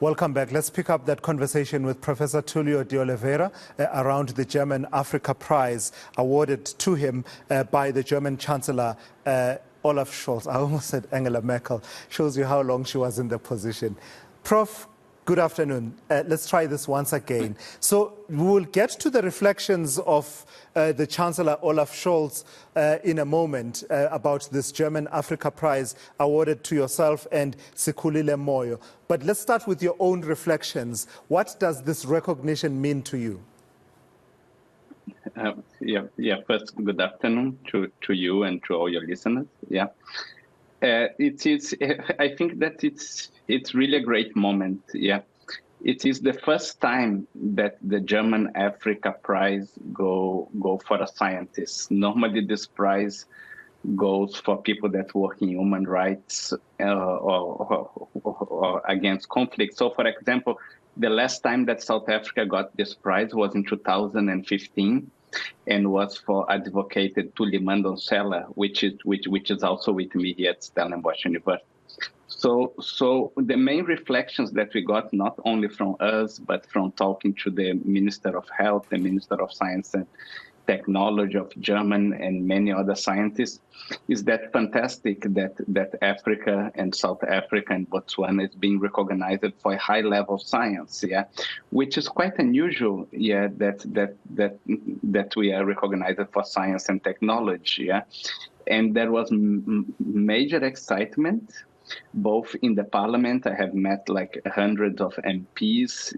Welcome back. Let's pick up that conversation with Professor Tulio de Oliveira around the German Africa Prize awarded to him by the German Chancellor Olaf Scholz. I almost said Angela Merkel. Shows you how long she was in the position. Prof, good afternoon. Let's try this once again. So we will get to the reflections of the Chancellor Olaf Scholz in a moment about this German Africa Prize awarded to yourself and Sikhulile Moyo. But let's start with your own reflections. What does this recognition mean to you? First, good afternoon to you and to all your listeners. It is. I think that it's really a great moment. It is the first time that the German Africa Prize go for a scientist. Normally, this prize goes for people that work in human rights or against conflict. So, for example, the last time that South Africa got this prize was in 2015, and was for advocated Tulio de Oliveira, which is also with me here at Stellenbosch University. So the main reflections that we got, not only from us, but from talking to the Minister of Health, the Minister of Science and Technology of German and many other scientists, is that fantastic that Africa and South Africa and Botswana is being recognized for a high level of science, which is quite unusual, that we are recognized for science and technology, and there was major excitement both in the parliament. I have met like hundreds of MPs,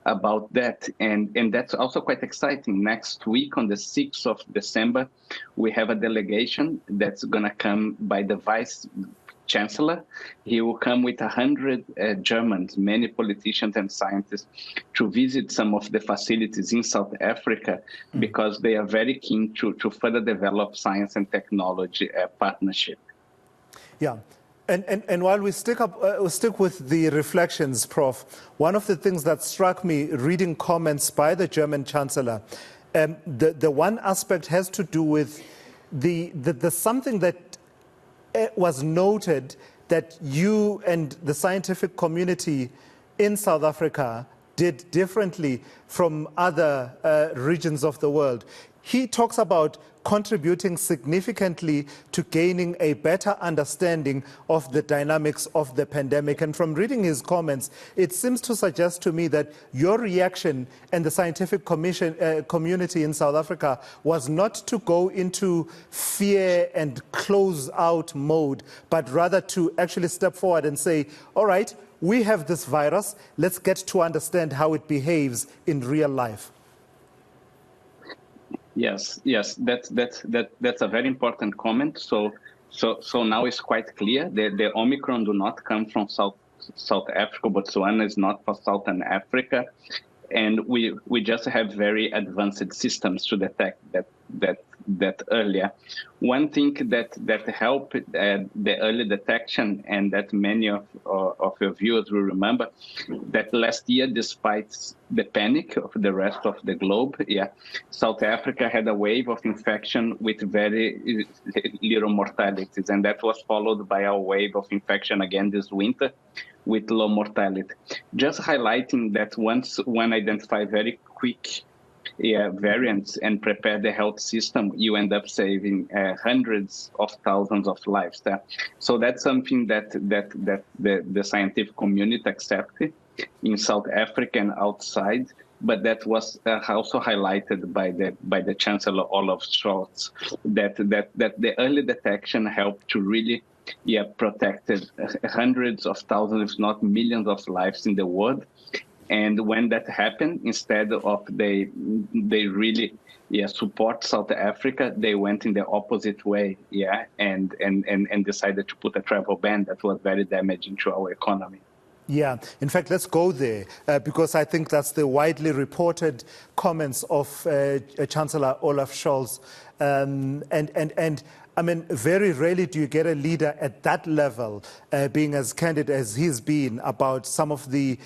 about that. And that's also quite exciting. Next week, on the 6th of December, we have a delegation that's going to come by the Vice Chancellor. He will come with 100 Germans, many politicians and scientists, to visit some of the facilities in South Africa, because they are very keen to further develop science and technology partnership. Yeah. And while we stick with the reflections, Prof, one of the things that struck me reading comments by the German Chancellor, the one aspect has to do with the something that was noted, that you and the scientific community in South Africa did differently from other regions of the world. He talks about contributing significantly to gaining a better understanding of the dynamics of the pandemic. And from reading his comments, it seems to suggest to me that your reaction and the scientific community in South Africa was not to go into fear and close out mode, but rather to actually step forward and say, all right, we have this virus, let's get to understand how it behaves in real life. Yes, that's a very important comment. So now it's quite clear that the Omicron do not come from South Africa. Botswana is not for Southern Africa, and we just have very advanced systems to detect that earlier. One thing that helped the early detection, and that many of your viewers will remember, that last year, despite the panic of the rest of the globe, South Africa had a wave of infection with very little mortalities, and that was followed by a wave of infection again this winter with low mortality. Just highlighting that once one identifies very quick variants and prepare the health system, you end up saving hundreds of thousands of lives there. So that's something that the scientific community accepted in South Africa and outside, but that was also highlighted by the Chancellor Olaf Scholz, that the early detection helped to really protected hundreds of thousands, if not millions of lives in the world. And when that happened, instead of they really support South Africa, they went in the opposite way, and decided to put a travel ban that was very damaging to our economy. Yeah, in fact, let's go there, because I think that's the widely reported comments of Chancellor Olaf Scholz. And I mean, very rarely do you get a leader at that level being as candid as he's been about some of the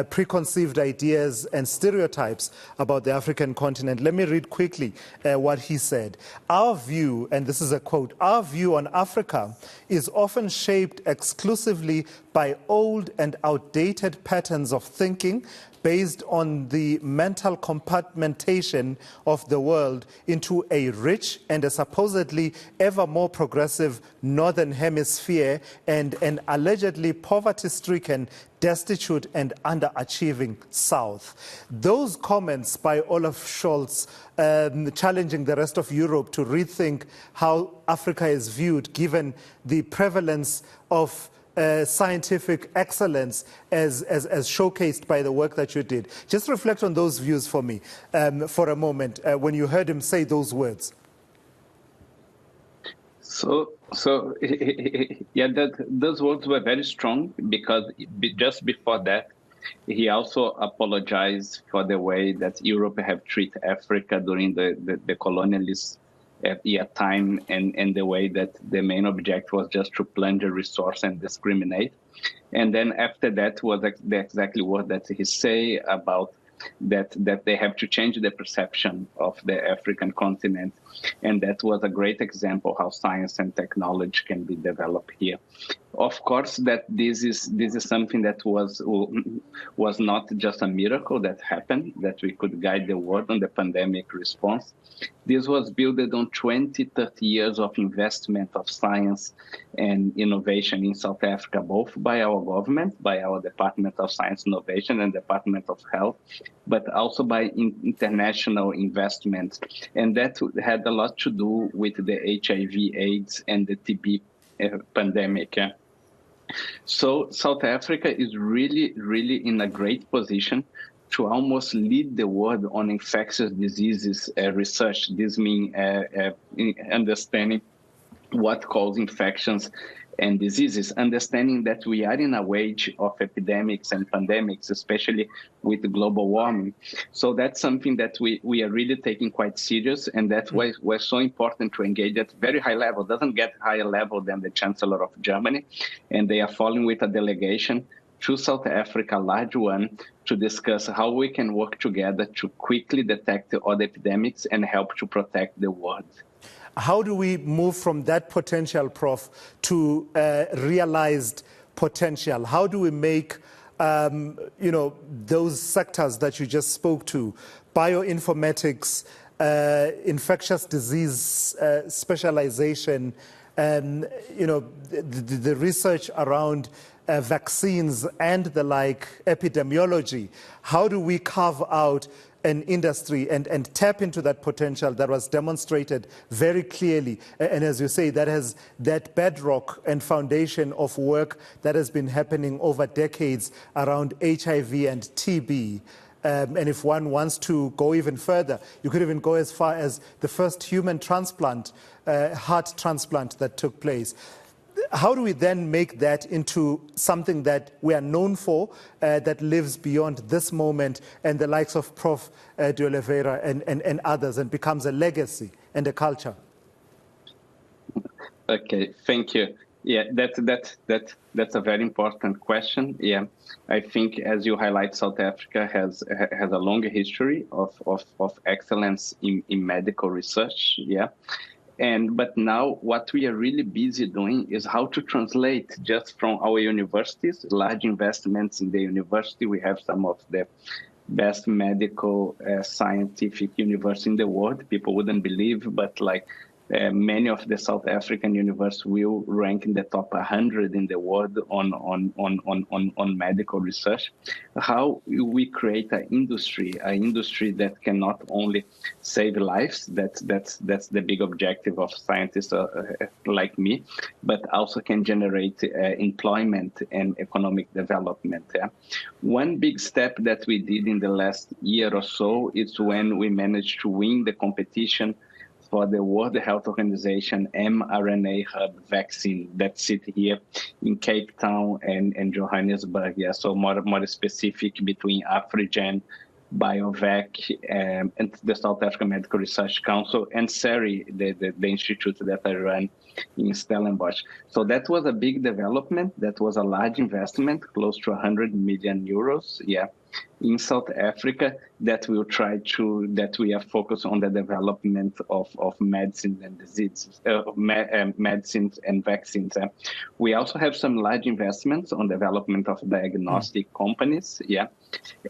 preconceived ideas and stereotypes about the African continent. Let me read quickly what he said. Our view, and this is a quote, our view on Africa is often shaped exclusively by old and outdated patterns of thinking based on the mental compartmentation of the world into a rich and a supposedly ever more progressive northern hemisphere and an allegedly poverty-stricken, destitute and underachieving South. Those comments by Olaf Scholz challenging the rest of Europe to rethink how Africa is viewed given the prevalence of scientific excellence as showcased by the work that you did. Just reflect on those views for me for a moment when you heard him say those words. So yeah, those words were very strong because just before that, he also apologized for the way that Europe have treated Africa during the colonialist time and the way that the main object was just to plunder resource and discriminate. And then after that was the exactly what that he say about that they have to change the perception of the African continent. And that was a great example how science and technology can be developed here. Of course, that this is something that was not just a miracle that happened, that we could guide the world on the pandemic response. This was built on 20, 30 years of investment of science and innovation in South Africa, both by our government, by our Department of Science Innovation and Department of Health, but also by international investment. And that had a lot to do with the HIV/AIDS and the TB pandemic. So South Africa is really, really in a great position to almost lead the world on infectious diseases research. This means understanding what causes infections and diseases, understanding that we are in a wave of epidemics and pandemics, especially with global warming. So that's something that we are really taking quite serious, and that's why we're so important to engage at very high level. It doesn't get higher level than the Chancellor of Germany, and they are following with a delegation to South Africa, a large one, to discuss how we can work together to quickly detect other epidemics and help to protect the world. How do we move from that potential, Prof, to realized potential? How do we make, those sectors that you just spoke to, bioinformatics, infectious disease specialization, and, the research around vaccines and the like, epidemiology, how do we carve out an industry and tap into that potential that was demonstrated very clearly? And as you say, that has that bedrock and foundation of work that has been happening over decades around HIV and TB. And if one wants to go even further, you could even go as far as the first human transplant, heart transplant that took place. How do we then make that into something that we are known for, that lives beyond this moment and the likes of Prof. de Oliveira and others, and becomes a legacy and a culture? Okay, thank you. Yeah, that's a very important question. Yeah, I think as you highlight, South Africa has a long history of excellence in medical research. Yeah. But now what we are really busy doing is how to translate just from our universities, large investments in the university. We have some of the best medical scientific universities in the world. People wouldn't believe, but many of the South African universities will rank in the top 100 in the world on medical research. How we create an industry that can not only save lives, that's the big objective of scientists like me, but also can generate employment and economic development. Yeah? One big step that we did in the last year or so is when we managed to win the competition for the World Health Organization mRNA hub vaccine that sit here in Cape Town and Johannesburg. Yeah, so more specific between Afrigen, BioVac, and the South African Medical Research Council, and SERI, the institute that I run in Stellenbosch. So that was a big development. That was a large investment, close to 100 million euros, in South Africa, that we are focused on the development of medicine and diseases, medicines and vaccines. We also have some large investments on development of diagnostic companies,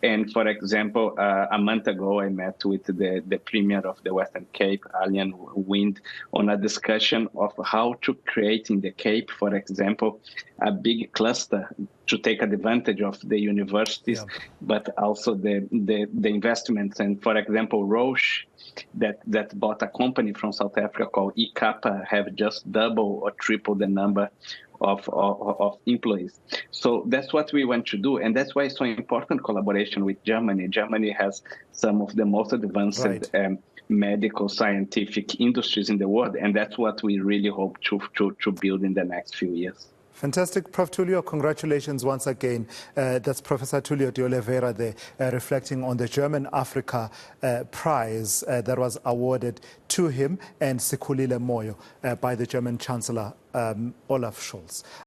And for example, a month ago, I met with the Premier of the Western Cape, Allian Wind, on a discussion of how to create in the Cape, for example, a big cluster to take advantage of the universities, but also the investments. And for example, Roche, that bought a company from South Africa called eNCA, have just double or triple the number of employees. So that's what we want to do. And that's why it's so important collaboration with Germany. Germany has some of the most advanced medical scientific industries in the world. And that's what we really hope to build in the next few years. Fantastic. Prof. Tulio, congratulations once again. That's Professor Tulio de Oliveira there, reflecting on the German Africa Prize that was awarded to him and Sikhulile Moyo by the German Chancellor Olaf Scholz.